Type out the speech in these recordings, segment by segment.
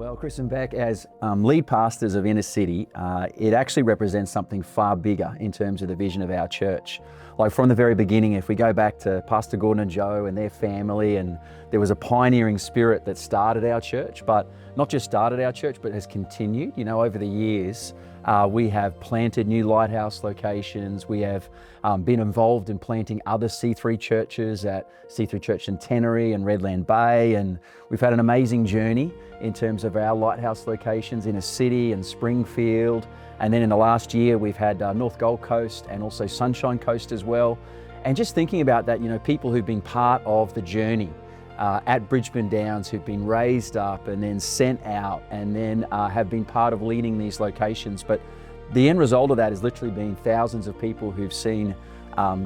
Well, Chris and Beck, as lead pastors of Inner City, it actually represents something far bigger in terms of the vision of our church. Like from the very beginning, if we go back to Pastor Gordon and Joe and their family, and there was a pioneering spirit that started our church, but not just started our church, but has continued. You know, over the years, we have planted new Lighthouse locations. We have been involved in planting other C3 churches at C3 Church in Teneriffe and Redland Bay, and we've had an amazing journey in terms of our Lighthouse locations in a city and Springfield. And then in the last year, we've had North Gold Coast and also Sunshine Coast as well. And just thinking about that, you know, people who've been part of the journey at Bridgeburn Downs, who've been raised up and then sent out and then have been part of leading these locations. But the end result of that has literally been thousands of people who've seen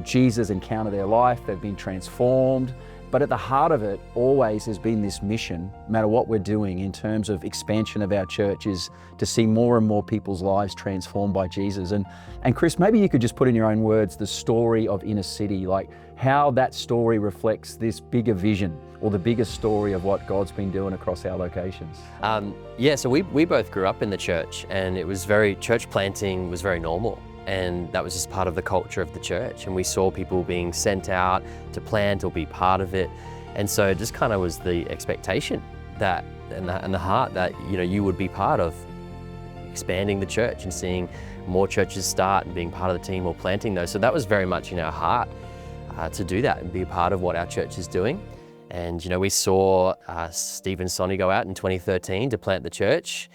Jesus encounter their life. They've been transformed. But at the heart of it always has been this mission, no matter what we're doing in terms of expansion of our church, is to see more and more people's lives transformed by Jesus. And Chris, maybe you could just put in your own words the story of Inner City, like how that story reflects this bigger vision or the bigger story of what God's been doing across our locations. So we both grew up in the church, and it was church planting was very normal. And that was just part of the culture of the church. And we saw people being sent out to plant or be part of it. And so it just kind of was the expectation that, and the heart that, you know, you would be part of expanding the church and seeing more churches start and being part of the team or planting those. So that was very much in our heart to do that and be a part of what our church is doing. And, you know, we saw Steve and Sonny go out in 2013 to plant the church.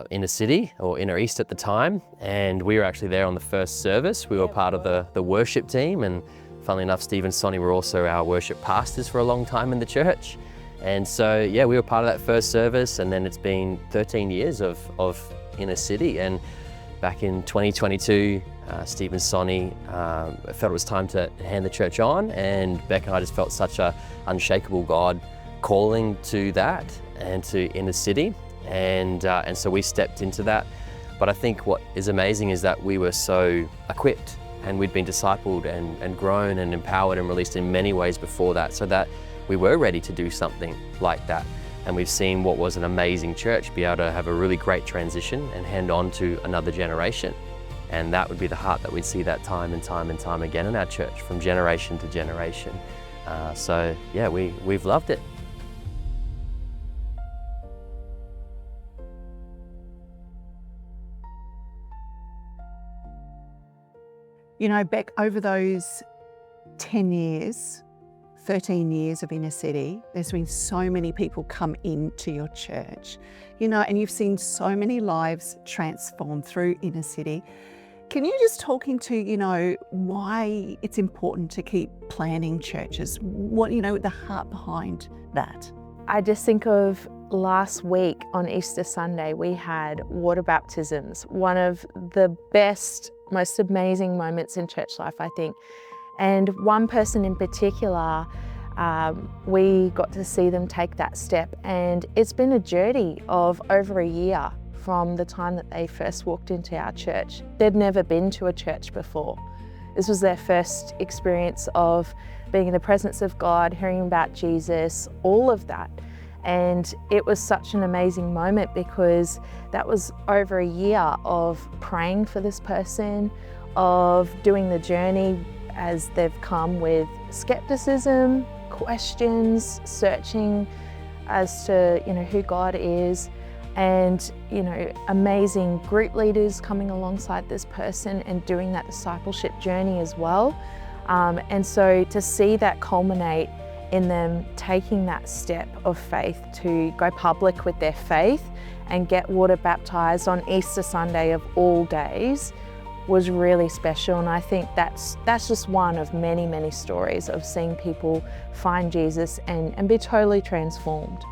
Inner City, or Inner East at the time, and we were actually there on the first service. We were part of the worship team, and funnily enough, Steve and Sonny were also our worship pastors for a long time in the church. And so, yeah, we were part of that first service, and then it's been 13 years of Inner City. And back in 2022, Steve and Sonny felt it was time to hand the church on, and Beck and I just felt such a unshakable God calling to that and to Inner City. And so we stepped into that. But I think what is amazing is that we were so equipped, and we'd been discipled and grown and empowered and released in many ways before that, so that we were ready to do something like that. And we've seen what was an amazing church be able to have a really great transition and hand on to another generation. And that would be the heart that we'd see that time and time and time again in our church, from generation to generation. So yeah, we've loved it. You know, Beck, over those 10 years, 13 years of Inner City, there's been so many people come into your church, you know, and you've seen so many lives transformed through Inner City. Can you just talk into, you know, why it's important to keep planting churches? What, you know, the heart behind that? I just think of last week on Easter Sunday, we had water baptisms, one of the best, most amazing moments in church life, I think. And one person in particular, we got to see them take that step, and it's been a journey of over a year from the time that they first walked into our church. They'd never been to a church before. This was their first experience of being in the presence of God, hearing about Jesus, all of that. And it was such an amazing moment, because that was over a year of praying for this person, of doing the journey as they've come with skepticism, questions, searching as to, you know, who God is, and, you know, amazing group leaders coming alongside this person and doing that discipleship journey as well. And so to see that culminate in them taking that step of faith to go public with their faith and get water baptized on Easter Sunday of all days was really special. And I think that's just one of many, many stories of seeing people find Jesus and be totally transformed.